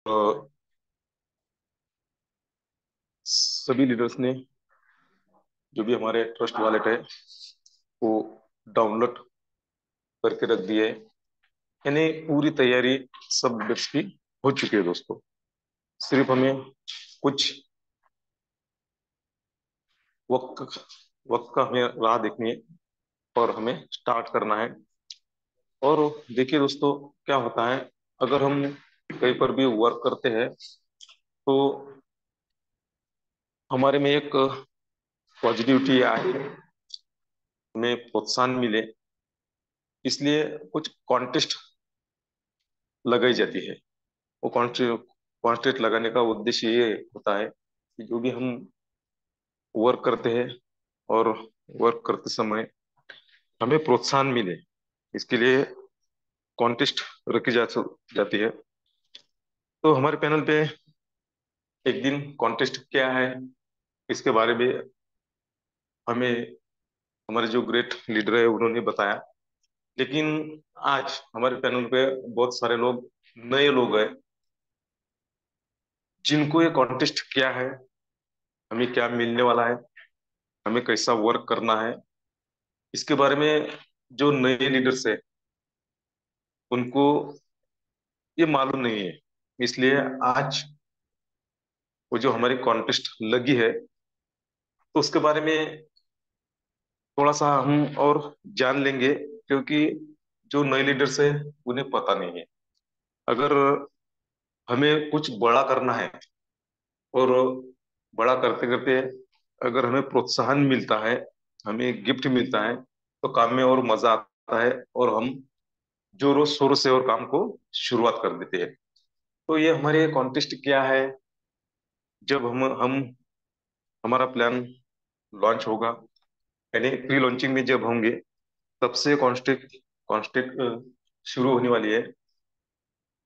अ, सभी लीडर्स ने जो भी हमारे ट्रस्ट वॉलेट है वो डाउनलोड करके रख दिए। यानी पूरी तैयारी सब लीडर्स की हो चुकी है दोस्तों। सिर्फ हमें कुछ वक्त वक्त का हमें राह देखनी है और हमें स्टार्ट करना है। और देखिए दोस्तों, क्या होता है अगर हम कहीं पर भी वर्क करते हैं तो हमारे में एक पॉजिटिविटी आए, हमें प्रोत्साहन मिले, इसलिए कुछ कॉन्टेस्ट लगाई जाती है। वो कॉन्स्टेंट लगाने का उद्देश्य ये होता है कि जो भी हम वर्क करते हैं और वर्क करते समय हमें प्रोत्साहन मिले, इसके लिए कॉन्टेस्ट जाती है। तो हमारे पैनल पे एक दिन कॉन्टेस्ट क्या है इसके बारे में हमें हमारे जो ग्रेट लीडर है उन्होंने बताया। लेकिन आज हमारे पैनल पे बहुत सारे लोग, नए लोग हैं, जिनको ये कॉन्टेस्ट क्या है, हमें क्या मिलने वाला है, हमें कैसा वर्क करना है, इसके बारे में जो नए लीडर्स है उनको ये मालूम नहीं है। इसलिए आज वो जो हमारी कॉन्टेस्ट लगी है तो उसके बारे में थोड़ा सा हम और जान लेंगे, क्योंकि जो नए लीडर्स है उन्हें पता नहीं है। अगर हमें कुछ बड़ा करना है और बड़ा करते करते अगर हमें प्रोत्साहन मिलता है, हमें गिफ्ट मिलता है, तो काम में और मजा आता है और हम जोरों शोरों से और काम को शुरुआत कर देते हैं। तो ये हमारे कॉन्टेस्ट क्या है, जब हम हमारा प्लान लॉन्च होगा, यानी प्री लॉन्चिंग में जब होंगे, तब से कॉन्टेस्ट कॉन्टेस्ट शुरू होने वाली है।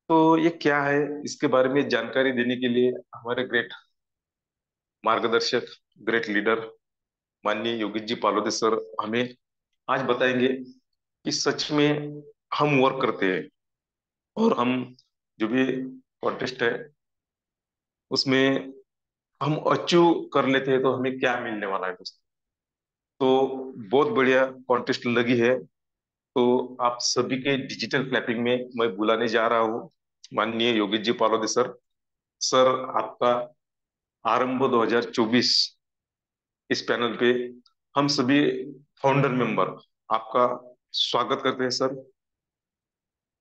तो ये क्या है इसके बारे में जानकारी देने के लिए हमारे ग्रेट मार्गदर्शक, ग्रेट लीडर माननीय योगी जी पालोदे सर हमें आज बताएंगे कि सच में हम वर्क करते हैं और हम जो भी कॉन्टेस्ट है उसमें हम अचीव कर लेते हैं तो हमें क्या मिलने वाला है दोस्तों। तो बहुत बढ़िया कॉन्टेस्ट लगी है। तो आप सभी के डिजिटल क्लैपिंग में मैं बुलाने जा रहा हूँ माननीय योगी जी पालोदे सर। सर, आपका आरंभ 2024 इस पैनल पे हम सभी फाउंडर मेंबर आपका स्वागत करते हैं सर।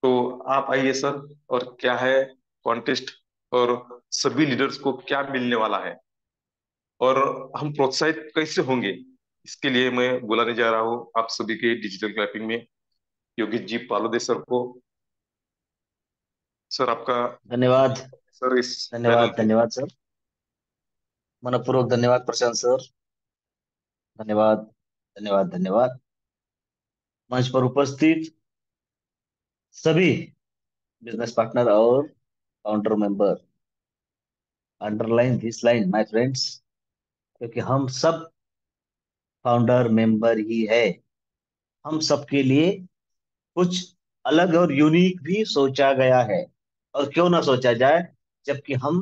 तो आप आइए सर, और क्या है कॉन्टेस्ट और सभी लीडर्स को क्या मिलने वाला है और हम प्रोत्साहित कैसे होंगे, इसके लिए मैं बुलाने जा रहा हूँ आप सभी के डिजिटल क्लैपिंग में योगी जी पालोदे सर को। सर, आपका धन्यवाद। सर इस पैनल धन्यवाद पे। धन्यवाद सर। मनपूर्वक धन्यवाद प्रशांत सर। धन्यवाद धन्यवाद धन्यवाद। मंच पर उपस्थित सभी बिजनेस पार्टनर और counter member, underline this line my friends, क्योंकि हम सब फाउंडर मेंबर ही है। हम सबके लिए कुछ अलग और यूनिक भी सोचा गया है। और क्यों ना सोचा जाए, जबकि हम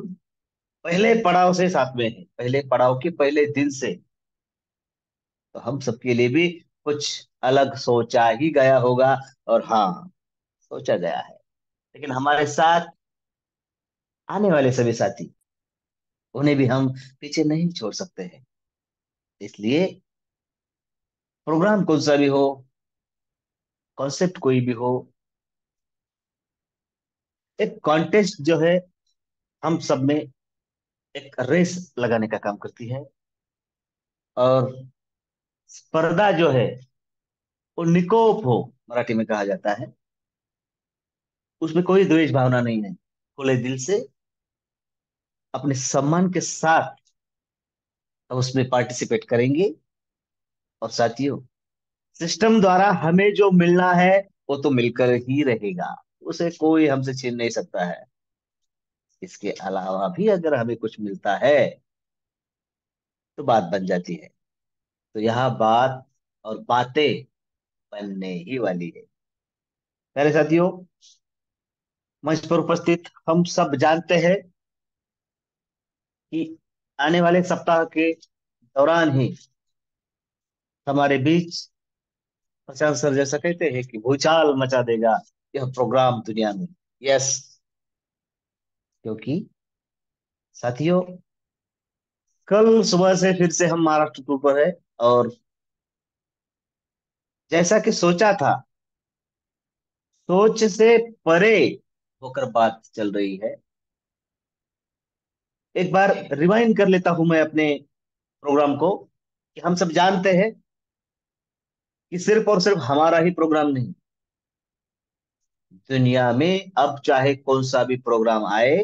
पहले पड़ाव से साथ में हैं, पहले पड़ाव के पहले दिन से। तो हम सबके लिए भी कुछ अलग सोचा ही गया होगा। और हाँ, सोचा गया है। लेकिन हमारे साथ आने वाले सभी साथी, उन्हें भी हम पीछे नहीं छोड़ सकते हैं। इसलिए प्रोग्राम कौन सा भी हो, कॉन्सेप्ट कोई भी हो, एक कॉन्टेस्ट जो है हम सब में एक रेस लगाने का काम करती है। और स्पर्धा जो है वो निकोप हो, मराठी में कहा जाता है। उसमें कोई द्वेष भावना नहीं है। खुले दिल से अपने सम्मान के साथ हम उसमें पार्टिसिपेट करेंगे। और साथियों, सिस्टम द्वारा हमें जो मिलना है वो तो मिलकर ही रहेगा, उसे कोई हमसे छीन नहीं सकता है। इसके अलावा भी अगर हमें कुछ मिलता है तो बात बन जाती है। तो यहाँ बात और बातें बनने ही वाली है। प्यारे साथियों, मंच पर उपस्थित हम सब जानते हैं कि आने वाले सप्ताह के दौरान ही हमारे बीच प्रशांत सर जैसा कहते हैं कि भूचाल मचा देगा यह प्रोग्राम दुनिया में। यस, क्योंकि साथियों, कल सुबह से फिर से हम महाराष्ट्र टूर पर है। और जैसा कि सोचा था, सोच से परे होकर बात चल रही है। एक बार रिवाइंड कर लेता हूं मैं अपने प्रोग्राम को, कि हम सब जानते हैं कि सिर्फ और सिर्फ हमारा ही प्रोग्राम नहीं, दुनिया में अब चाहे कौन सा भी प्रोग्राम आए,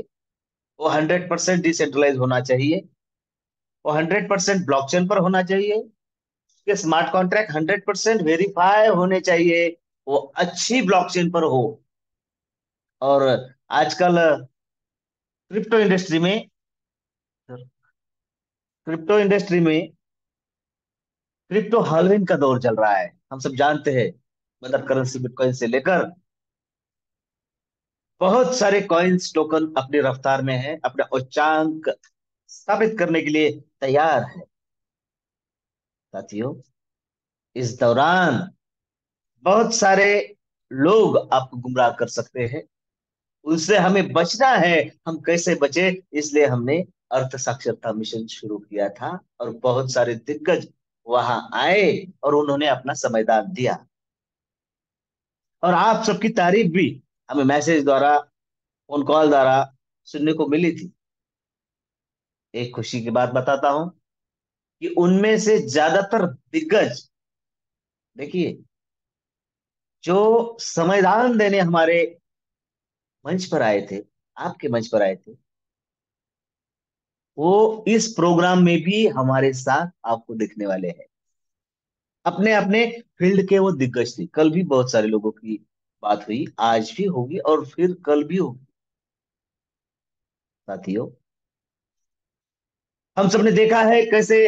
वो 100% डिसेंट्रलाइज होना चाहिए, वो 100% ब्लॉकचेन पर होना चाहिए, कि स्मार्ट कॉन्ट्रैक्ट 100% वेरीफाई होने चाहिए, वो अच्छी ब्लॉकचेन पर हो। और आजकल क्रिप्टो इंडस्ट्री में क्रिप्टो इंडस्ट्री में क्रिप्टो हाल्विंग का दौर चल रहा है, हम सब जानते हैं। मतलब करेंसी बिटकॉइन से लेकर बहुत सारे कॉइन्स टोकन अपनी रफ्तार में है, अपना उच्चांक स्थापित करने के लिए तैयार है। साथियों, इस दौरान बहुत सारे लोग आपको गुमराह कर सकते हैं, उनसे हमें बचना है। हम कैसे बचे, इसलिए हमने अर्थ साक्षरता मिशन शुरू किया था, और बहुत सारे दिग्गज वहां आए और उन्होंने अपना समयदान दिया। और आप सबकी तारीफ भी हमें मैसेज द्वारा, फोन कॉल द्वारा सुनने को मिली थी। एक खुशी की बात बताता हूं कि उनमें से ज्यादातर दिग्गज, देखिए, जो समयदान देने हमारे मंच पर आए थे, आपके मंच पर आए थे, वो इस प्रोग्राम में भी हमारे साथ आपको दिखने वाले हैं। अपने अपने फील्ड के वो दिग्गज थे। कल भी बहुत सारे लोगों की बात हुई, आज भी होगी और फिर कल भी होगी। साथियों, हम सबने देखा है कैसे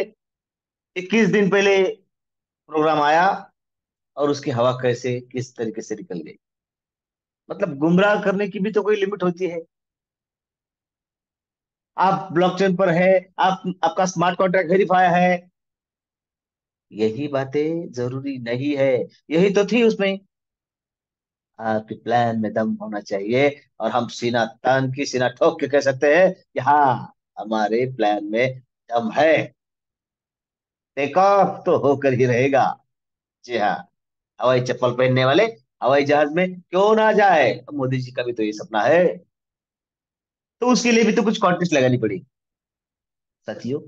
21 दिन पहले प्रोग्राम आया और उसकी हवा कैसे किस तरीके से निकल गई। मतलब गुमराह करने की भी तो कोई लिमिट होती है। आप ब्लॉकचेन पर है, आप आपका स्मार्ट कॉन्ट्रैक्ट वेरीफाई है, यही बातें जरूरी नहीं है। यही तो थी उसमें, आपके प्लान में दम होना चाहिए। और हम सीना तान की सीना ठोक के कह सकते हैं कि हाँ, हमारे प्लान में दम है। टेक ऑफ तो होकर ही रहेगा। जी हाँ, हवाई चप्पल पहनने वाले हवाई जहाज में क्यों ना जाए। मोदी जी का भी तो ये सपना है। तो उसके लिए भी तो कुछ कॉन्टेस्ट लगानी पड़ी। साथियों,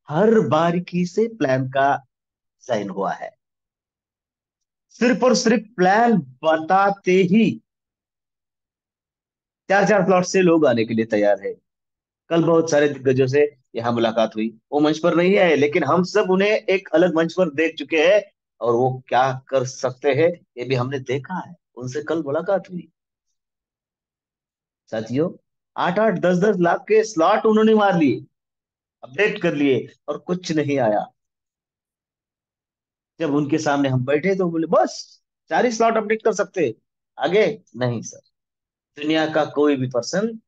हर बारीकी से प्लान का डिजाइन हुआ है। सिर्फ और सिर्फ प्लान बताते ही 4-4 प्लॉट से लोग आने के लिए तैयार है। कल बहुत सारे दिग्गजों से यहाँ मुलाकात हुई, वो मंच पर नहीं आए, लेकिन हम सब उन्हें एक अलग मंच पर देख चुके हैं। और वो क्या कर सकते हैं, ये भी हमने देखा है। उनसे कल मुलाकात हुई। साथियों, 8-8 10-10 लाख के स्लॉट उन्होंने मार लिए, अपडेट कर लिए, और कुछ नहीं आया। जब उनके सामने हम बैठे तो बोले बस 4 ही स्लॉट अपडेट कर सकते हैं, आगे नहीं सर। दुनिया का कोई भी पर्सन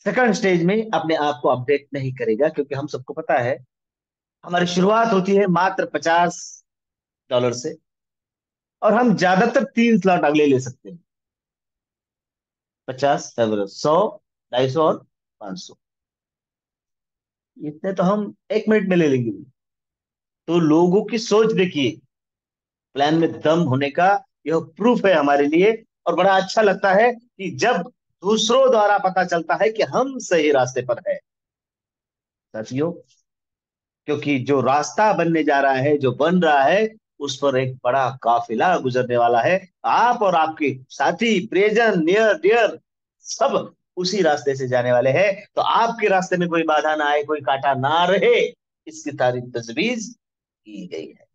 सेकंड स्टेज में अपने आप को अपडेट नहीं करेगा, क्योंकि हम सबको पता है हमारी शुरुआत होती है मात्र $50 से, और हम ज्यादातर 3 स्लॉट अगले ले सकते हैं। 50, 100, 250 और 500, इतने तो हम 1 मिनट में ले लेंगे। तो लोगों की सोच देखिए, प्लान में दम होने का यह प्रूफ है हमारे लिए। और बड़ा अच्छा लगता है कि जब दूसरों द्वारा पता चलता है कि हम सही रास्ते पर है। साथियों, क्योंकि जो रास्ता बनने जा रहा है, जो बन रहा है, उस पर एक बड़ा काफिला गुजरने वाला है। आप और आपके साथी, प्रियजन, नियर डियर, सब उसी रास्ते से जाने वाले हैं। तो आपके रास्ते में कोई बाधा ना आए, कोई कांटा ना रहे, इसकी सारी तजवीज की गई है।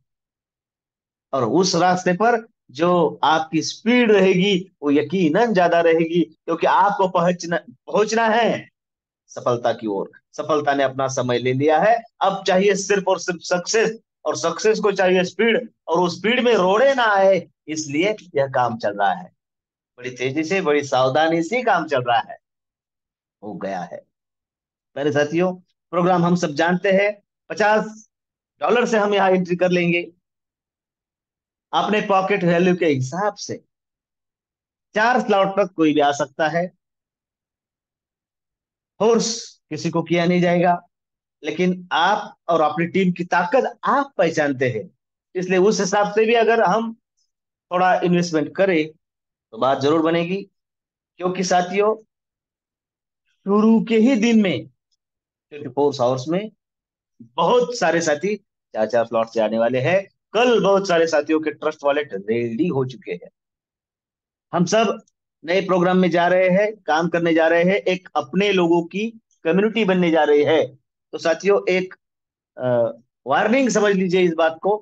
और उस रास्ते पर जो आपकी स्पीड रहेगी, वो यकीनन ज्यादा रहेगी, क्योंकि आपको पहुंचना पहुंचना है सफलता की ओर। सफलता ने अपना समय ले लिया है, अब चाहिए सिर्फ और सिर्फ सक्सेस। और सक्सेस को चाहिए स्पीड, और उस स्पीड में रोड़े ना आए, इसलिए यह काम चल रहा है। बड़ी तेजी से, बड़ी सावधानी से काम चल रहा है, हो गया है। मेरे साथियों, प्रोग्राम हम सब जानते हैं, $50 से हम यहाँ एंट्री कर लेंगे। अपने पॉकेट वैल्यू के हिसाब से 4 स्लॉट तक कोई भी आ सकता है। फोर्स किसी को किया नहीं जाएगा, लेकिन आप और अपनी टीम की ताकत आप पहचानते हैं। इसलिए उस हिसाब से भी अगर हम थोड़ा इन्वेस्टमेंट करें तो बात जरूर बनेगी। क्योंकि साथियों, शुरू के ही दिन में 24 आवर्स में बहुत सारे साथी 4 4 स्लॉट से आने वाले हैं। कल बहुत सारे साथियों के ट्रस्ट वॉलेट रेडी हो चुके हैं। हम सब नए प्रोग्राम में जा रहे हैं, काम करने जा रहे हैं, एक अपने लोगों की कम्युनिटी बनने जा रही है। तो साथियों, एक वार्निंग समझ लीजिए इस बात को,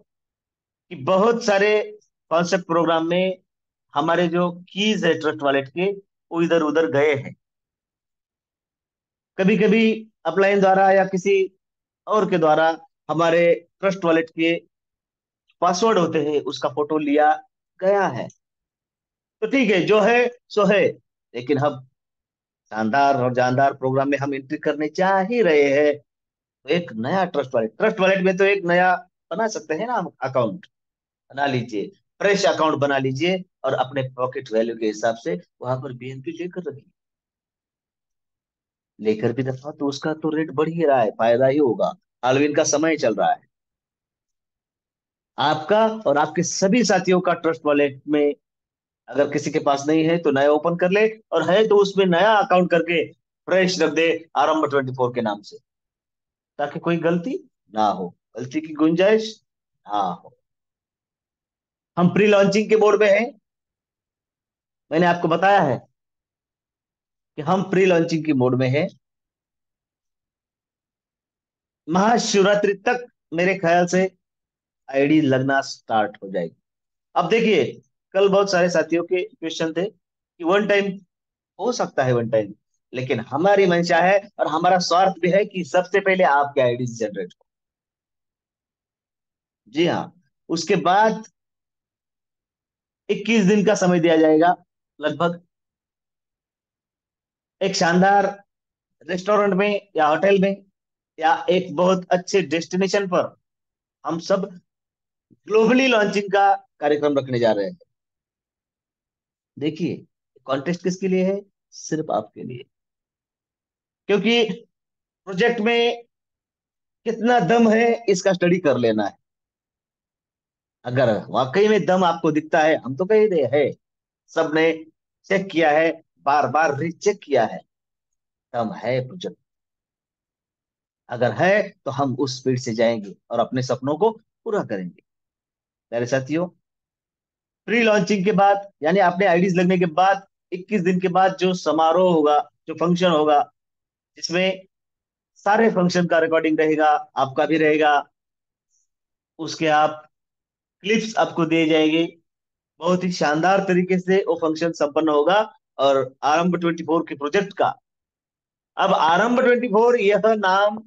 कि बहुत सारे कॉन्सेप्ट प्रोग्राम में हमारे जो कीज है ट्रस्ट वॉलेट के, वो इधर उधर गए हैं। कभी कभी अपलाइन द्वारा या किसी और के द्वारा हमारे ट्रस्ट वॉलेट के पासवर्ड होते हैं, उसका फोटो लिया गया है। तो ठीक है, जो है सो है। लेकिन हम शानदार और जानदार प्रोग्राम में हम एंट्री करने जा ही रहे हैं। तो एक नया ट्रस्ट वॉलेट में तो एक नया बना सकते हैं ना हम अकाउंट। बना लीजिए, फ्रेश अकाउंट बना लीजिए, और अपने पॉकेट वैल्यू के हिसाब से वहां पर बीएनपी लेकर रखिए। लेकर भी रखा तो उसका तो रेट बढ़ ही रहा है, फायदा ही होगा। हालवीन का समय चल रहा है। आपका और आपके सभी साथियों का ट्रस्ट वॉलेट में अगर किसी के पास नहीं है तो नया ओपन कर ले, और है तो उसमें नया अकाउंट करके फ्रेश रख दे, आरंभ 24 के नाम से, ताकि कोई गलती ना हो, गलती की गुंजाइश ना हो। हम प्री लॉन्चिंग के मोड में हैं। मैंने आपको बताया है कि हम प्री लॉन्चिंग की मोड में हैं। महाशिवरात्रि तक मेरे ख्याल से आईडी लगना स्टार्ट हो जाएगी। अब देखिए, कल बहुत सारे साथियों के क्वेश्चन थे कि वन टाइम हो सकता है, वन टाइम। लेकिन हमारी मंशा है और हमारा स्वार्थ भी है कि सबसे पहले आपके आईडी जनरेट हो। जी हाँ। उसके बाद 21 दिन का समय दिया जाएगा लगभग। एक शानदार रेस्टोरेंट में या होटल में या एक बहुत अच्छे डेस्टिनेशन पर हम सब ग्लोबली लॉन्चिंग का कार्यक्रम रखने जा रहे हैं। देखिए, कॉन्टेस्ट किसके लिए है? सिर्फ आपके लिए। क्योंकि प्रोजेक्ट में कितना दम है इसका स्टडी कर लेना है। अगर वाकई में दम आपको दिखता है, हम तो कह रहे हैं, सबने चेक किया है, बार बार रीचेक किया है, दम है प्रोजेक्ट। अगर है तो हम उस स्पीड से जाएंगे और अपने सपनों को पूरा करेंगे। मेरे साथियों, प्री लॉन्चिंग के बाद यानी आपने आईडीज लगने के बाद 21 दिन के बाद जो समारोह होगा, जो फंक्शन होगा, जिसमें सारे फंक्शन का रिकॉर्डिंग रहेगा, आपका भी रहेगा, उसके आप क्लिप्स आपको दिए जाएंगे। बहुत ही शानदार तरीके से वो फंक्शन संपन्न होगा। और आरंभ 24 के प्रोजेक्ट का, अब आरंभ 24 यह नाम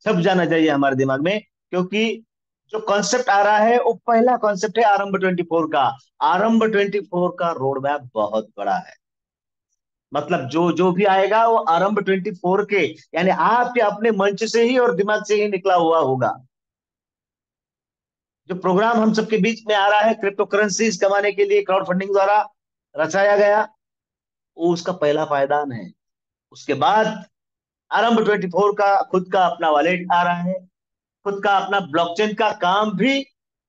छप जाना चाहिए हमारे दिमाग में। क्योंकि जो कॉन्सेप्ट आ रहा है वो पहला कॉन्सेप्ट है आरंभ 24 का। आरंभ 24 का रोड मैप बहुत बड़ा है। मतलब जो जो भी आएगा वो आरंभ 24 के, यानी आपके अपने मंच से ही और दिमाग से ही निकला हुआ होगा। जो प्रोग्राम हम सबके बीच में आ रहा है क्रिप्टो करेंसीज कमाने के लिए क्राउड फंडिंग द्वारा रचाया गया, वो उसका पहला पायदान है। उसके बाद आरंभ 24 का खुद का अपना वॉलेट आ रहा है, खुद का अपना ब्लॉकचेन का काम भी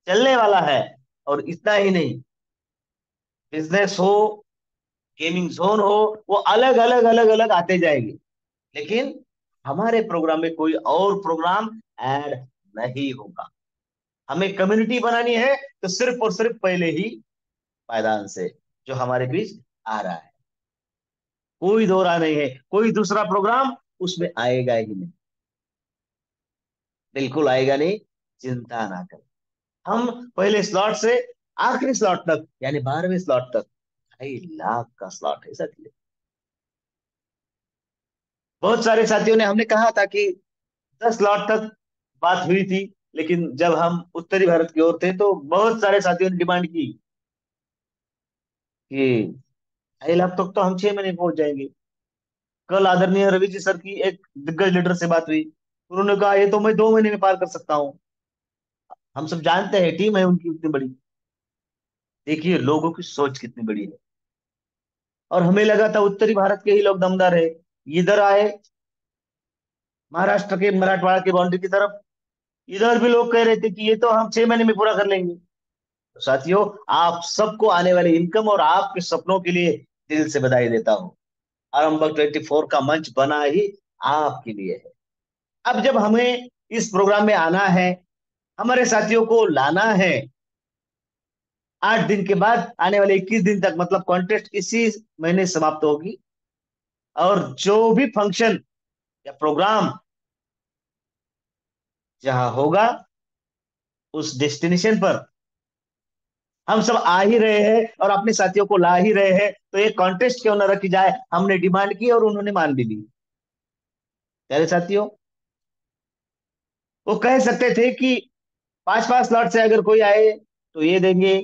चलने वाला है। और इतना ही नहीं, बिजनेस हो, गेमिंग जोन हो, वो अलग अलग अलग अलग आते जाएंगे। लेकिन हमारे प्रोग्राम में कोई और प्रोग्राम ऐड नहीं होगा। हमें कम्युनिटी बनानी है तो सिर्फ और सिर्फ पहले ही पायदान से जो हमारे बीच आ रहा है। कोई दो राय नहीं है, कोई दूसरा प्रोग्राम उसमें आएगा ही नहीं। बिल्कुल आएगा नहीं, चिंता ना करें। हम पहले स्लॉट से आखिरी स्लॉट तक यानी 12वें स्लॉट तक 2.5 लाख का स्लॉट है साथियों। बहुत सारे साथियों ने, हमने कहा था कि 10 स्लॉट तक बात हुई थी। लेकिन जब हम उत्तरी भारत की ओर थे तो बहुत सारे साथियों ने डिमांड की कि 2.5 लाख तक तो हम 6 महीने में पहुंच जाएंगे। कल आदरणीय रवि जी सर की एक दिग्गज लीडर से बात हुई, उन्होंने कहा ये तो मैं 2 महीने में पार कर सकता हूँ। हम सब जानते हैं टीम है उनकी उतनी बड़ी। देखिए लोगों की सोच कितनी बड़ी है। और हमें लगा था उत्तरी भारत के ही लोग दमदार है, इधर आए महाराष्ट्र के मराठवाड़ा की बाउंड्री की तरफ, इधर भी लोग कह रहे थे कि ये तो हम 6 महीने में पूरा कर लेंगे। तो साथियों, आप सबको आने वाले इनकम और आपके सपनों के लिए दिल से बधाई देता हूँ। आरंभक 24 का मंच बना ही आपके लिए है। अब जब हमें इस प्रोग्राम में आना है, हमारे साथियों को लाना है, 8 दिन के बाद आने वाले 21 दिन तक, मतलब कॉन्टेस्ट इसी महीने समाप्त होगी। और जो भी फंक्शन या प्रोग्राम जहां होगा उस डेस्टिनेशन पर हम सब आ ही रहे हैं और अपने साथियों को ला ही रहे हैं, तो ये कॉन्टेस्ट क्यों ना रखी जाए। हमने डिमांड की और उन्होंने मान भी ली। प्यारे साथियों, वो कह सकते थे कि 5-5 स्लॉट से अगर कोई आए तो ये देंगे,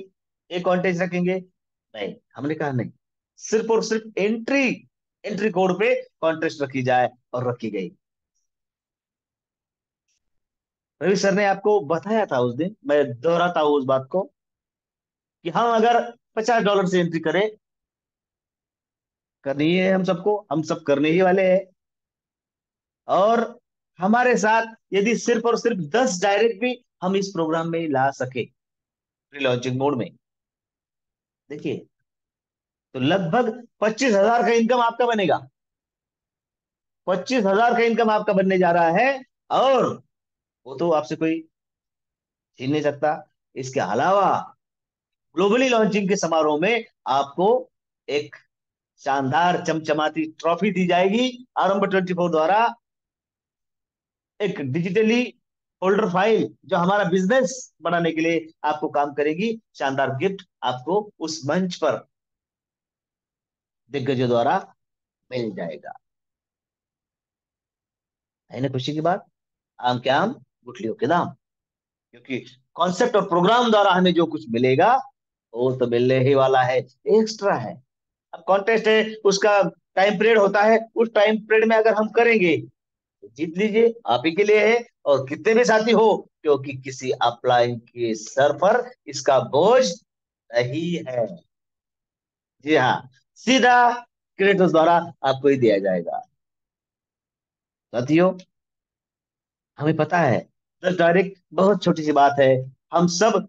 ये कॉन्टेस्ट रखेंगे। नहीं, हमने कहा नहीं, सिर्फ और सिर्फ एंट्री एंट्री कोड पे कॉन्टेस्ट रखी जाए, और रखी गई। रवि सर ने आपको बताया था उस दिन, मैं दोहराता हूँ उस बात को, कि हम अगर $50 से एंट्री करें, करनी ही है हम सबको, हम सब करने ही वाले हैं। और हमारे साथ यदि सिर्फ और सिर्फ 10 डायरेक्ट भी हम इस प्रोग्राम में ला सके प्री लॉन्चिंग मोड में, देखिए, तो लगभग 25,000 का इनकम आपका बनेगा। 25,000 का इनकम आपका बनने जा रहा है। और वो तो आपसे कोई छीन नहीं सकता। इसके अलावा ग्लोबली लॉन्चिंग के समारोह में आपको एक शानदार चमचमाती ट्रॉफी दी जाएगी आरंभ 24 द्वारा। एक डिजिटली होल्डर फाइल जो हमारा बिजनेस बनाने के लिए आपको काम करेगी। शानदार गिफ्ट आपको उस मंच पर दिग्गजों द्वारा मिल जाएगा। है ना खुशी की बात? आम के आम, गुठलियों के दाम। क्योंकि कॉन्सेप्ट और प्रोग्राम द्वारा हमें जो कुछ मिलेगा वो तो मिलने ही वाला है, एक्स्ट्रा है। अब कॉन्टेस्ट है, उसका टाइम पीरियड होता है, उस टाइम पीरियड में अगर हम करेंगे तो जीत लीजिए, आप ही के लिए है। और कितने भी साथी हो, क्योंकि किसी अपलाइन के सर पर इसका बोझ नहीं है। जी हाँ, सीधा क्रिएटर्स द्वारा आपको ही दिया जाएगा। साथियों, हमें पता है 10 डायरेक्ट बहुत छोटी सी बात है। हम सब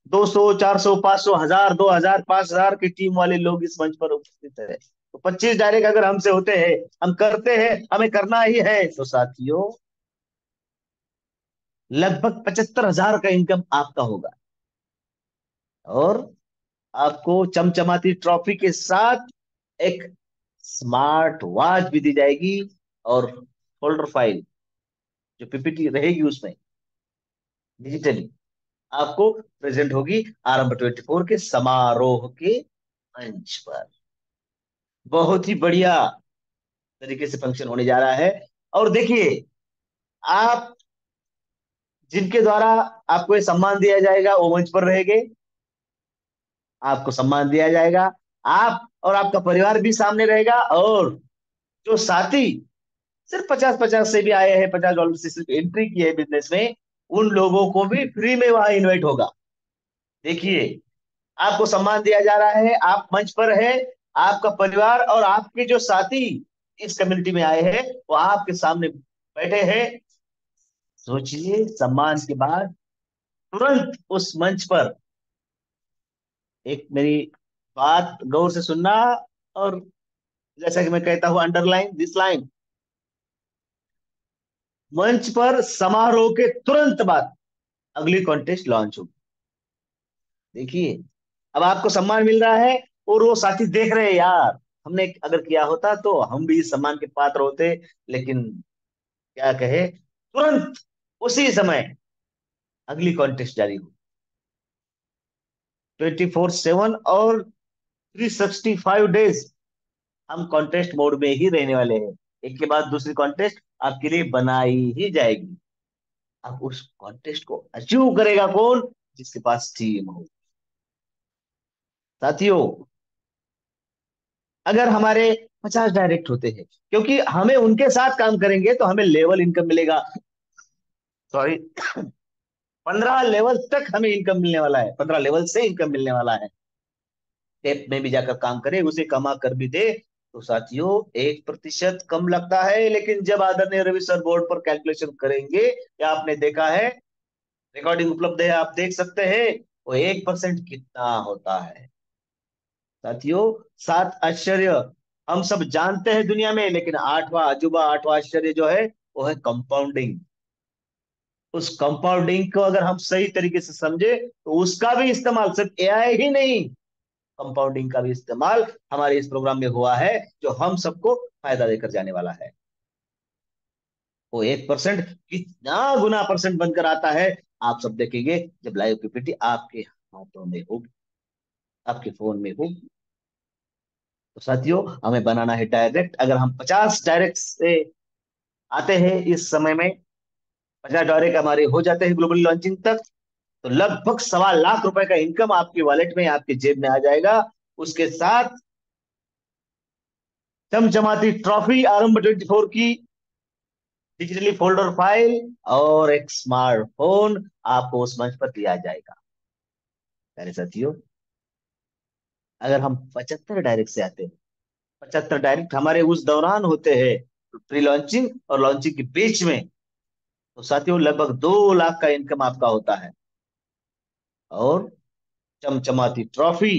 200, 400, 500, 1000, 2000, 5000 की टीम वाले लोग इस मंच पर उपस्थित है। तो 25 डायरेक्ट अगर हमसे होते हैं, हम करते हैं, हमें करना ही है, तो साथियों लगभग 75,000 का इनकम आपका होगा। और आपको चमचमाती ट्रॉफी के साथ एक स्मार्ट वॉच भी दी जाएगी। और फोल्डर फाइल जो पीपीटी रहेगी उसमें डिजिटली आपको प्रेजेंट होगी आरंभ 24 के समारोह के मंच पर। बहुत ही बढ़िया तरीके से फंक्शन होने जा रहा है। और देखिए, आप जिनके द्वारा आपको ये सम्मान दिया जाएगा वो मंच पर रहेंगे, आपको सम्मान दिया जाएगा। आप और आपका परिवार भी सामने रहेगा। और जो साथी सिर्फ 50-50 से भी आए हैं, $50 से सिर्फ एंट्री की है बिजनेस में, उन लोगों को भी फ्री में वहां इनवाइट होगा। देखिए, आपको सम्मान दिया जा रहा है, आप मंच पर है, आपका परिवार और आपके जो साथी इस कम्युनिटी में आए हैं वो आपके सामने बैठे हैं। सोचिए, सम्मान के बाद तुरंत उस मंच पर, एक मेरी बात गौर से सुनना, और जैसा कि मैं कहता हूं अंडरलाइन दिस लाइन, मंच पर समारोह के तुरंत बाद अगली कॉन्टेस्ट लॉन्च होगी। देखिए, अब आपको सम्मान मिल रहा है और वो साथी देख रहे हैं, यार हमने अगर किया होता तो हम भी इस सम्मान के पात्र होते। लेकिन क्या कहे, तुरंत उसी समय अगली कॉन्टेस्ट जारी हो, 24/7 और 365 डेज हम कॉन्टेस्ट मोड में ही रहने वाले हैं। एक के बाद दूसरी कॉन्टेस्ट आपके लिए बनाई ही जाएगी। अब उस कॉन्टेस्ट को अचीव करेगा कौन? जिसके पास टीम हो। साथियों, अगर हमारे 50 डायरेक्ट होते हैं, क्योंकि हमें उनके साथ काम करेंगे तो हमें लेवल इनकम मिलेगा। सॉरी, 15 लेवल तक हमें इनकम मिलने वाला है, 15 लेवल से इनकम मिलने वाला है। टेप में भी जाकर काम करे, उसे कमा कर भी दे, तो साथियों 1% कम लगता है, लेकिन जब आदरणीय रवि सर बोर्ड पर कैलकुलेशन करेंगे, या आपने देखा है, रिकॉर्डिंग उपलब्ध है, आप देख सकते हैं, वो 1% कितना होता है। साथियों, 7 आश्चर्य हम सब जानते हैं दुनिया में, लेकिन आठवां अजूबा, आठवां आश्चर्य जो है, वो है कंपाउंडिंग। उस कंपाउंडिंग को अगर हम सही तरीके से समझे, तो उसका भी इस्तेमाल सिर्फ एआई ही नहीं, कंपाउंडिंग का भी इस्तेमाल हमारे इस प्रोग्राम में हुआ है, जो हम सबको फायदा देकर जाने वाला है। वो 1% कितना गुना परसेंट बनकर आता है, आप सब देखेंगे जब लाइव पीपीटी आपके हाथों में होगी, आपके फोन में होगी। तो साथियों, हमें बनाना है डायरेक्ट। अगर हम 50 डायरेक्ट से आते हैं इस समय में, 50 डायरेक्ट हमारे हो जाते हैं ग्लोबल लॉन्चिंग तक, तो लगभग 1.25 लाख का इनकम आपकी वॉलेट में, आपकी जेब में आ जाएगा। उसके साथ चमचमाती ट्रॉफी आरंभ 24 की, डिजिटली फोल्डर फाइल, और एक स्मार्टफोन आपको उस मंच पर दिया जाएगा। प्यारे साथियों, अगर हम 75 डायरेक्ट से आते हैं, 75 डायरेक्ट हमारे उस दौरान होते हैं, प्री लॉन्चिंग और लॉन्चिंग के बीच में, तो साथियों लगभग 2 लाख का इनकम आपका होता है। और चमचमाती ट्रॉफी,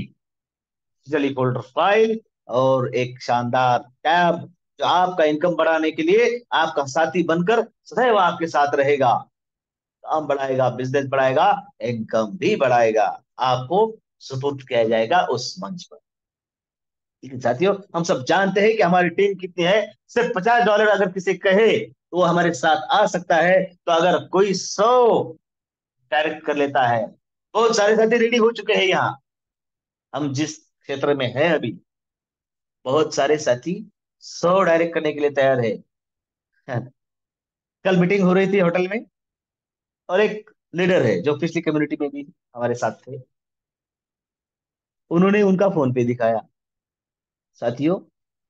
डिजिटली फोल्डर फाइल, और एक शानदार टैब, जो आपका इनकम बढ़ाने के लिए आपका साथी बनकर सदैव आपके साथ रहेगा, काम बढ़ाएगा, बिजनेस बढ़ाएगा, इनकम भी बढ़ाएगा, आपको सुपुर्द किया जाएगा उस मंच पर। लेकिन साथियों, हम सब जानते हैं कि हमारी टीम कितनी है। सिर्फ $50 अगर किसी कहे तो वो हमारे साथ आ सकता है, तो अगर कोई 100 डायरेक्ट कर लेता है, बहुत सारे साथी रेडी हो चुके हैं यहाँ, हम जिस क्षेत्र में है अभी, बहुत सारे साथी 100 डायरेक्ट करने के लिए तैयार है। कल मीटिंग हो रही थी होटल में, और एक लीडर है जो पिछली कम्युनिटी में भी हमारे साथ थे, उन्होंने उनका फोन पे दिखाया। साथियों,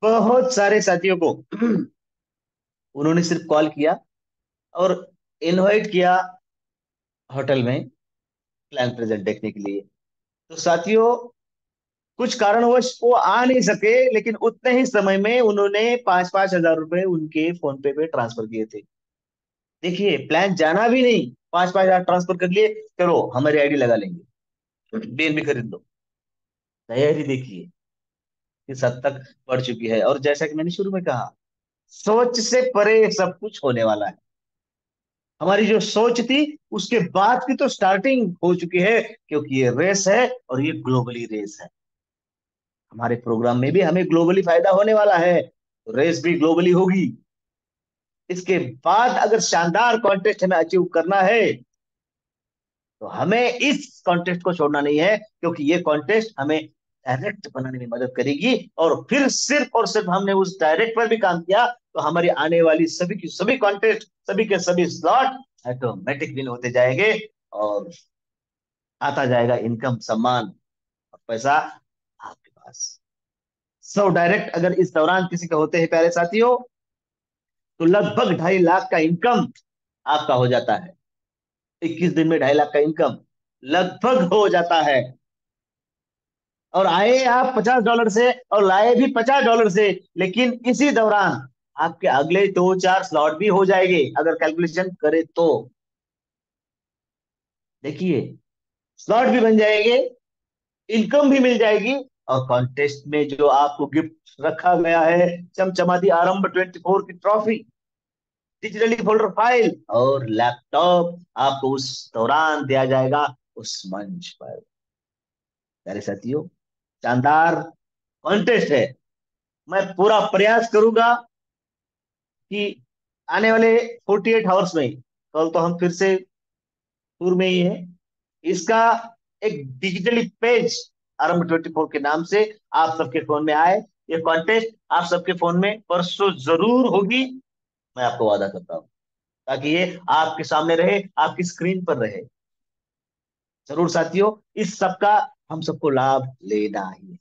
बहुत सारे साथियों को उन्होंने सिर्फ कॉल किया और इनवाइट किया होटल में प्लान प्रेजेंट देखने के लिए। तो साथियों, कुछ कारणवश वो आ नहीं सके, लेकिन उतने ही समय में उन्होंने 5-5 हजार रुपए उनके फोन पे ट्रांसफर किए थे। देखिए, प्लान जाना भी नहीं, 5-5 हजार ट्रांसफर कर लिए, चलो हमारी आईडी लगा लेंगे, बेन भी खरीद लो। तैयारी देखिए किस हद तक बढ़ चुकी है। और जैसा कि मैंने शुरू में कहा, सोच से परे सब कुछ होने वाला है। हमारी जो सोच थी, उसके बाद की तो स्टार्टिंग हो चुकी है, क्योंकि ये रेस है, और ये ग्लोबली रेस है। हमारे प्रोग्राम में भी हमें ग्लोबली फायदा होने वाला है, तो रेस भी ग्लोबली होगी। इसके बाद अगर शानदार कॉन्टेस्ट हमें अचीव करना है, तो हमें इस कॉन्टेस्ट को छोड़ना नहीं है, क्योंकि ये कॉन्टेस्ट हमें डायरेक्ट बनाने में मदद करेगी। और फिर सिर्फ और सिर्फ हमने उस डायरेक्ट पर भी काम किया, तो हमारी आने वाली सभी की सभी कॉन्टेस्ट, सभी के सभी स्लॉट ऑटोमेटिक विन होते जाएंगे, और आता जाएगा इनकम, सम्मान और पैसा आपके पास। 100 डायरेक्ट अगर इस दौरान किसी के होते हैं प्यारे साथियों, तो लगभग 2.5 लाख का इनकम आपका हो जाता है। 21 दिन में 2.5 लाख का इनकम लगभग हो जाता है। और आए आप $50 से, और लाए भी $50 से, लेकिन इसी दौरान आपके अगले 2-4 स्लॉट भी हो जाएंगे, अगर कैलकुलेशन करे तो। देखिए, स्लॉट भी बन जाएंगे, इनकम भी मिल जाएगी, और कॉन्टेस्ट में जो आपको गिफ्ट रखा गया है, चमचमाती आरंभ 24 की ट्रॉफी, डिजिटली फोल्डर फाइल, और लैपटॉप आपको उस दौरान दिया जाएगा उस मंच पर। प्यारे साथियों, शानदार कॉन्टेस्ट है। मैं पूरा प्रयास करूंगा कि आने वाले 48 आवर्स में, कल तो हम फिर से टूर में ही है, इसका एक डिजिटली पेज आरंभ 24 के नाम से आप सबके फोन में आए। ये कॉन्टेस्ट आप सबके फोन में परसों जरूर होगी, मैं आपको वादा करता हूँ, ताकि ये आपके सामने रहे, आपकी स्क्रीन पर रहे। जरूर साथियों, इस सबका हम सबको लाभ लेना ही है।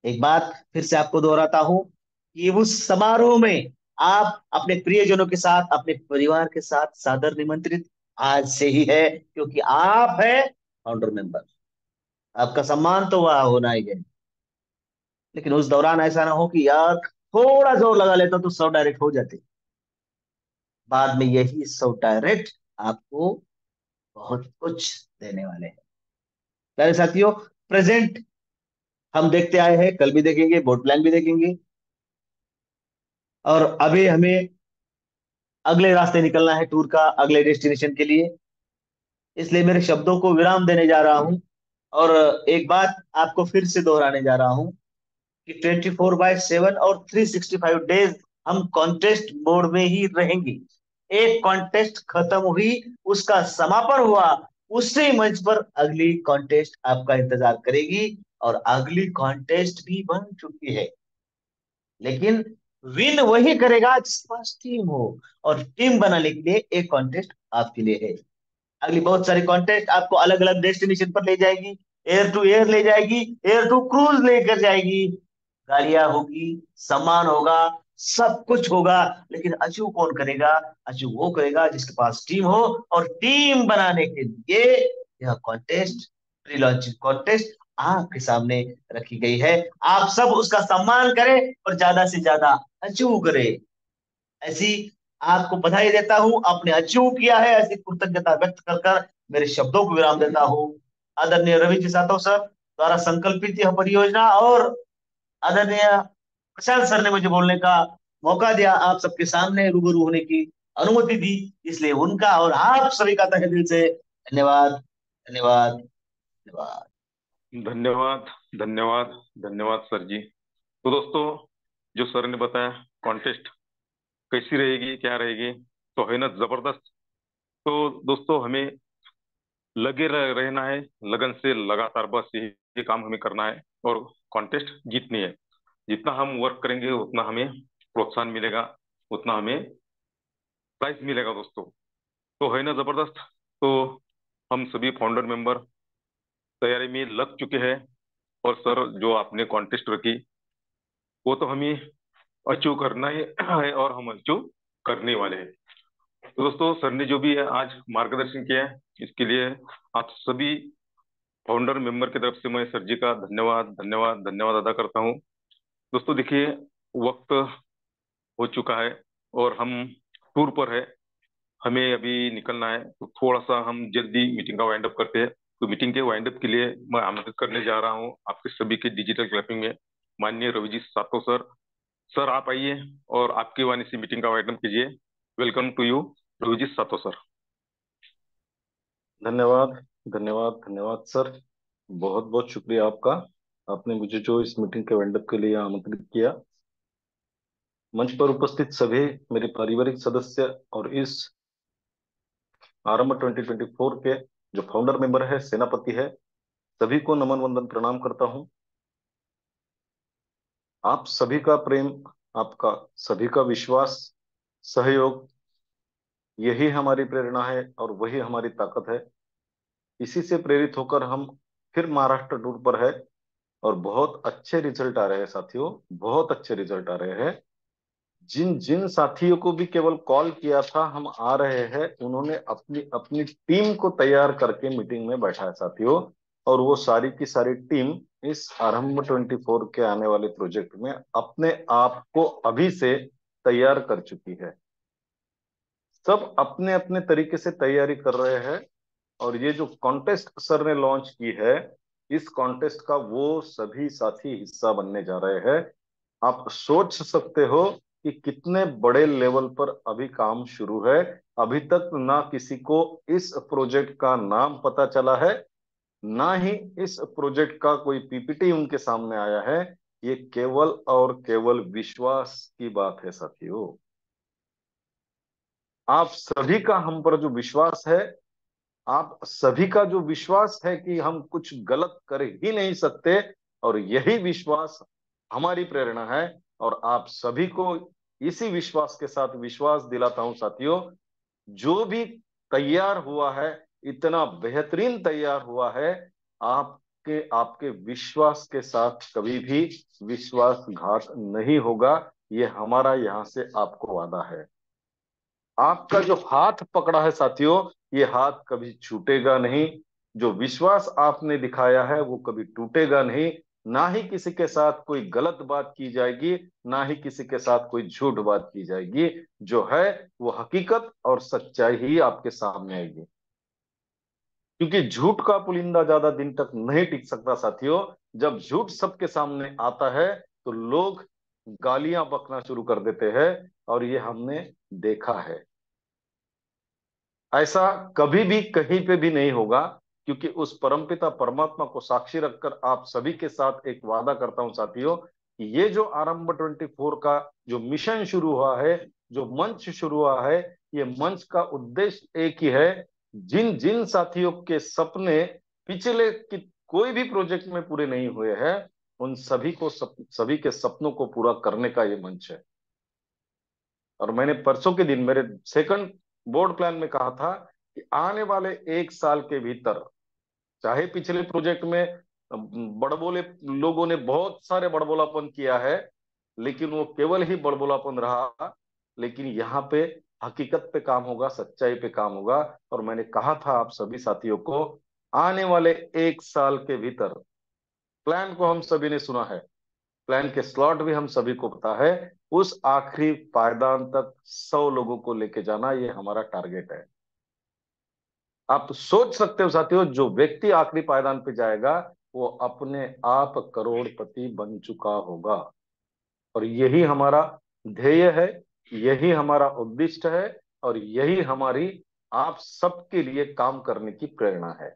एक बात फिर से आपको दोहराता हूं कि उस समारोह में आप अपने प्रियजनों के साथ, अपने परिवार के साथ सादर निमंत्रित आज से ही है, क्योंकि आप है फाउंडर मेंबर। आपका सम्मान तो वह होना ही है। लेकिन उस दौरान ऐसा ना हो कि यार थोड़ा जोर लगा लेता तो सब डायरेक्ट हो जाते। बाद में यही सब डायरेक्ट आपको बहुत कुछ देने वाले हैं। प्यारे साथियों, प्रेजेंट हम देखते आए हैं, कल भी देखेंगे, बोर्ड प्लान भी देखेंगे, और अभी हमें अगले रास्ते निकलना है टूर का, अगले डेस्टिनेशन के लिए। इसलिए मेरे शब्दों को विराम देने जा रहा हूं, और एक बात आपको फिर से दोहराने जा रहा हूं कि 24/7 और 365 डेज हम कॉन्टेस्ट मोड में ही रहेंगे। एक कॉन्टेस्ट खत्म हुई, उसका समापन हुआ, उसी मंच पर अगली कॉन्टेस्ट आपका इंतजार करेगी। और अगली कॉन्टेस्ट भी बन चुकी है, लेकिन विन वही करेगा जिसके पास टीम हो। और टीम बनाने के लिए एक कॉन्टेस्ट आपके लिए है। अगली बहुत सारी कॉन्टेस्ट आपको अलग अलग डेस्टिनेशन पर ले जाएगी, एयर टू एयर ले जाएगी, एयर टू क्रूज लेकर जाएगी। गाड़ियां होगी, सामान होगा, सब कुछ होगा। लेकिन अचीव कौन करेगा? अचीव वो करेगा जिसके पास टीम हो। और टीम बनाने के लिए यह कॉन्टेस्ट, प्री लॉन्चिंग कॉन्टेस्ट आपके सामने रखी गई है। आप सब उसका सम्मान करें और ज्यादा से ज्यादा अचीव करें। ऐसी आपको बधाई देता हूं, आपने अचीव किया है, ऐसी कृतज्ञता व्यक्त कर कर मेरे शब्दों को विराम देता हूं। आदरणीय रवि जी सातव सर द्वारा संकल्पित यह परियोजना, और आदरणीय प्रशांत सर ने मुझे बोलने का मौका दिया, आप सबके सामने रूबरू होने की अनुमति दी, इसलिए उनका और आप सभी का तहे दिल से धन्यवाद, धन्यवाद, धन्यवाद। धन्यवाद, धन्यवाद, धन्यवाद सर जी। तो दोस्तों, जो सर ने बताया कॉन्टेस्ट कैसी रहेगी, क्या रहेगी, तो है ना जबरदस्त। तो दोस्तों, हमें रहना है, लगन से लगातार, बस यही काम हमें करना है और कॉन्टेस्ट जीतनी है। जितना हम वर्क करेंगे उतना हमें प्रोत्साहन मिलेगा, उतना हमें प्राइज मिलेगा दोस्तों। तो है ना जबरदस्त। तो हम सभी फाउंडर मेंबर तैयारी में लग चुके हैं, और सर जो आपने कॉन्टेस्ट रखी वो तो हमें अचीव करना ही है, और हम अचीव करने वाले हैं। तो दोस्तों, सर ने जो भी आज मार्गदर्शन किया है, इसके लिए आप सभी फाउंडर मेंबर की तरफ से मैं सर जी का धन्यवाद, धन्यवाद, धन्यवाद अदा करता हूँ। दोस्तों देखिए, वक्त हो चुका है और हम टूर पर है, हमें अभी निकलना है। तो थोड़ा सा हम जल्दी मीटिंग का वाइंड अप करते हैं। तो मीटिंग के वाइंड अप के लिए मैं आमंत्रित करने जा रहा हूँ आपके सभी के डिजिटल क्लैपिंग में माननीय रवि जी सातो सर। सर आप आइए और आपकी वाणी से मीटिंग का वाइंड अप कीजिए। Welcome to you Ravi ji सातो सर। धन्यवाद, धन्यवाद, धन्यवाद सर। बहुत बहुत शुक्रिया आपका। आपने मुझे जो इस मीटिंग के वेंडअप के लिए आमंत्रित किया। मंच पर उपस्थित सभी मेरे पारिवारिक सदस्य और इस आरंभ 2024 के जो फाउंडर मेंबर है, सेनापति है, सभी को नमन वंदन प्रणाम करता हूं। आप सभी का प्रेम, आपका सभी का विश्वास, सहयोग, यही हमारी प्रेरणा है और वही हमारी ताकत है। इसी से प्रेरित होकर हम फिर महाराष्ट्र टूर पर है, और बहुत अच्छे रिजल्ट आ रहे हैं साथियों, बहुत अच्छे रिजल्ट आ रहे हैं। जिन जिन साथियों को भी केवल कॉल किया था हम आ रहे हैं, उन्होंने अपनी अपनी टीम को तैयार करके मीटिंग में बैठा है साथियों। और वो सारी की सारी टीम इस आरंभ 24 के आने वाले प्रोजेक्ट में अपने आप को अभी से तैयार कर चुकी है। सब अपने अपने तरीके से तैयारी कर रहे हैं। और ये जो कॉन्टेस्ट सर ने लॉन्च की है, इस कॉन्टेस्ट का वो सभी साथी हिस्सा बनने जा रहे हैं। आप सोच सकते हो कि कितने बड़े लेवल पर अभी काम शुरू है। अभी तक ना किसी को इस प्रोजेक्ट का नाम पता चला है, ना ही इस प्रोजेक्ट का कोई पीपीटी उनके सामने आया है। ये केवल और केवल विश्वास की बात है साथियों। आप सभी का हम पर जो विश्वास है, आप सभी का जो विश्वास है कि हम कुछ गलत कर ही नहीं सकते, और यही विश्वास हमारी प्रेरणा है। और आप सभी को इसी विश्वास के साथ विश्वास दिलाता हूं साथियों, जो भी तैयार हुआ है, इतना बेहतरीन तैयार हुआ है आपके आपके विश्वास के साथ कभी भी विश्वासघात नहीं होगा। ये हमारा यहाँ से आपको वादा है। आपका जो हाथ पकड़ा है साथियों, ये हाथ कभी छूटेगा नहीं। जो विश्वास आपने दिखाया है वो कभी टूटेगा नहीं। ना ही किसी के साथ कोई गलत बात की जाएगी, ना ही किसी के साथ कोई झूठ बात की जाएगी। जो है वो हकीकत और सच्चाई ही आपके सामने आएगी। क्योंकि झूठ का पुलिंदा ज्यादा दिन तक नहीं टिक सकता साथियों। जब झूठ सबके सामने आता है तो लोग गालियां बकना शुरू कर देते हैं, और ये हमने देखा है। ऐसा कभी भी कहीं पे भी नहीं होगा। क्योंकि उस परमपिता परमात्मा को साक्षी रखकर आप सभी के साथ एक वादा करता हूं साथियों, कि ये जो आरंभ 24 का जो मिशन शुरू हुआ है, जो मंच शुरू हुआ है, ये मंच का उद्देश्य एक ही है। जिन जिन साथियों के सपने पिछले कोई भी प्रोजेक्ट में पूरे नहीं हुए हैं, उन सभी को सभी के सपनों को पूरा करने का ये मंच है। और मैंने परसों के दिन मेरे सेकंड बोर्ड प्लान में कहा था कि आने वाले 1 साल के भीतर, चाहे पिछले प्रोजेक्ट में बड़बोले लोगों ने बहुत सारे बड़बोलापन किया है, लेकिन वो केवल ही बड़बोलापन रहा। लेकिन यहाँ पे हकीकत पे काम होगा, सच्चाई पे काम होगा। और मैंने कहा था आप सभी साथियों को, आने वाले 1 साल के भीतर, प्लान को हम सभी ने सुना है, प्लान के स्लॉट भी हम सभी को पता है, उस आखिरी पायदान तक 100 लोगों को लेके जाना, ये हमारा टारगेट है। आप सोच सकते हो साथियों, जो व्यक्ति आखिरी पायदान पे जाएगा वो अपने आप करोड़पति बन चुका होगा। और यही हमारा ध्येय है, यही हमारा उद्दिष्ट है, और यही हमारी आप सबके लिए काम करने की प्रेरणा है।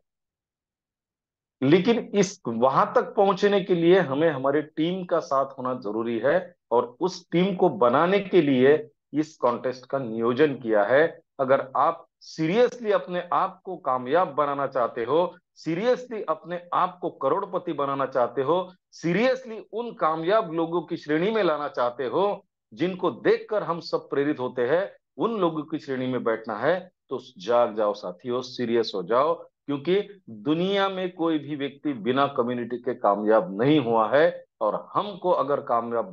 लेकिन इस वहां तक पहुंचने के लिए हमें हमारे टीम का साथ होना जरूरी है। और उस टीम को बनाने के लिए इस कॉन्टेस्ट का नियोजन किया है। अगर आप सीरियसली अपने आप को कामयाब बनाना चाहते हो, सीरियसली अपने आप को करोड़पति बनाना चाहते हो, सीरियसली उन कामयाब लोगों की श्रेणी में लाना चाहते हो जिनको देखकर हम सब प्रेरित होते हैं, उन लोगों की श्रेणी में बैठना है, तो जाग जाओ साथियों, सीरियस हो जाओ। क्योंकि दुनिया में कोई भी व्यक्ति बिना कम्युनिटी के कामयाब नहीं हुआ है। और हमको अगर कामयाब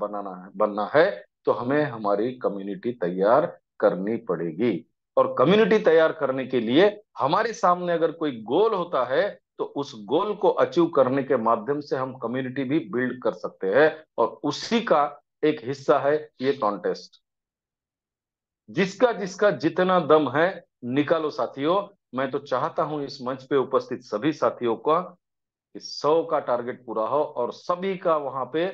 बनना है तो हमें हमारी कम्युनिटी तैयार करनी पड़ेगी। और कम्युनिटी तैयार करने के लिए हमारे सामने अगर कोई गोल होता है, तो उस गोल को अचीव करने के माध्यम से हम कम्युनिटी भी बिल्ड कर सकते हैं। और उसी का एक हिस्सा है ये कॉन्टेस्ट। जिसका जिसका जितना दम है, निकालो साथियों। मैं तो चाहता हूं इस मंच पे उपस्थित सभी साथियों का कि 100 का टारगेट पूरा हो, और सभी का वहां पे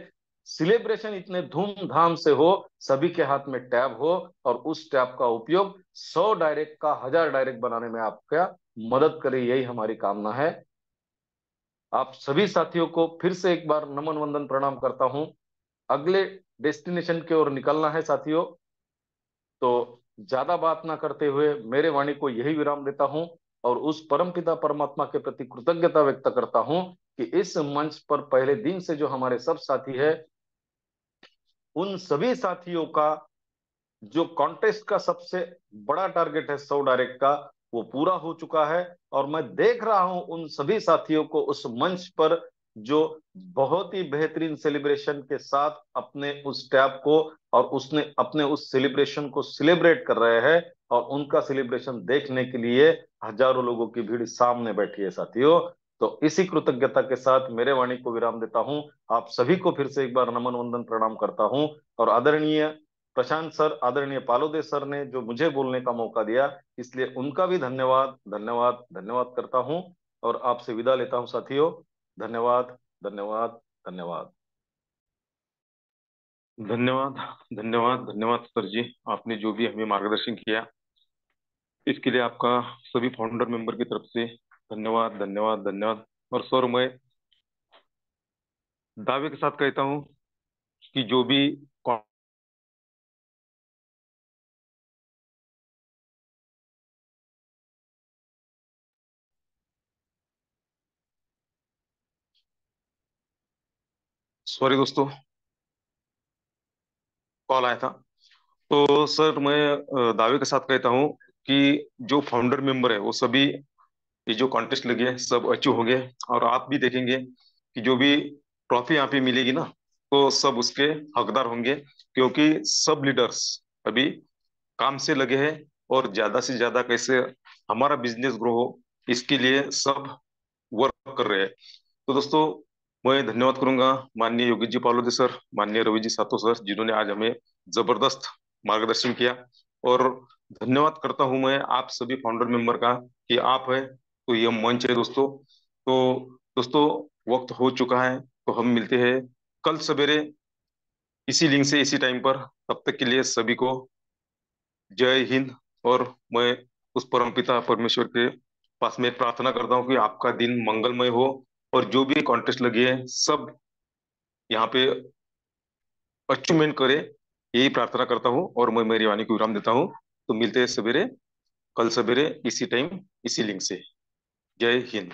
सेलिब्रेशन इतने धूमधाम से हो, सभी के हाथ में टैब हो, और उस टैब का उपयोग 100 डायरेक्ट का 1000 डायरेक्ट बनाने में आपका मदद करे, यही हमारी कामना है। आप सभी साथियों को फिर से एक बार नमन वंदन प्रणाम करता हूं। अगले डेस्टिनेशन की ओर निकलना है साथियों, तो ज्यादा बात ना करते हुए मेरे वाणी को यही विराम देता हूं। और उस परमपिता परमात्मा के प्रति कृतज्ञता व्यक्त करता हूं कि इस मंच पर पहले दिन से जो हमारे सब साथी है, उन सभी साथियों का जो कॉन्टेस्ट का सबसे बड़ा टारगेट है 100 डायरेक्ट का, वो पूरा हो चुका है। और मैं देख रहा हूं उन सभी साथियों को उस मंच पर, जो बहुत ही बेहतरीन सेलिब्रेशन के साथ अपने उस टैब को और उसने अपने उस सेलिब्रेशन को सेलिब्रेट कर रहे हैं। और उनका सेलिब्रेशन देखने के लिए हजारों लोगों की भीड़ सामने बैठी है साथियों। तो इसी कृतज्ञता के साथ मेरे वाणी को विराम देता हूं। आप सभी को फिर से एक बार नमन वंदन प्रणाम करता हूं। और आदरणीय प्रशांत सर, आदरणीय पालोदे सर ने जो मुझे बोलने का मौका दिया, इसलिए उनका भी धन्यवाद धन्यवाद धन्यवाद करता हूं। और आपसे विदा लेता हूं साथियों। धन्यवाद धन्यवाद धन्यवाद। धन्यवाद धन्यवाद धन्यवाद सर जी। आपने जो भी हमें मार्गदर्शन किया, इसके लिए आपका सभी फाउंडर मेंबर की तरफ से धन्यवाद धन्यवाद धन्यवाद। और सर, मैं दावे के साथ कहता हूँ कि जो भी, सॉरी दोस्तों, कॉल आया था। तो सर, मैं दावे के साथ कहता हूँ कि जो फाउंडर मेंबर है वो सभी ये जो कॉन्टेस्ट लगे हैं सब अचीव हो गए। और आप भी देखेंगे कि जो भी ट्रॉफी यहाँ पे मिलेगी ना, तो सब उसके हकदार होंगे, क्योंकि सब लीडर्स अभी काम से लगे हैं और ज्यादा से ज्यादा कैसे हमारा बिजनेस ग्रो हो, इसके लिए सब वर्क कर रहे हैं। तो दोस्तों, मैं धन्यवाद करूंगा माननीय योगी जी पालोदे सर, माननीय रवि जी सातो सर, जिन्होंने आज हमें जबरदस्त मार्गदर्शन किया। और धन्यवाद करता हूं मैं आप सभी फाउंडर मेंबर का, कि आप है तो ये मंच है दोस्तों। तो दोस्तों, वक्त हो चुका है, तो हम मिलते हैं कल सवेरे इसी लिंक से इसी टाइम पर। तब तक के लिए सभी को जय हिंद। और मैं उस परमपिता परमेश्वर के पास में प्रार्थना करता हूँ कि आपका दिन मंगलमय हो, और जो भी कॉन्टेस्ट लगे हैं सब यहाँ पे अचीवमेंट करे, यही प्रार्थना करता हूँ। और मैं मेरी वाणी को विराम देता हूँ। तो मिलते हैं सवेरे, कल सवेरे इसी टाइम इसी लिंक से। जय हिंद।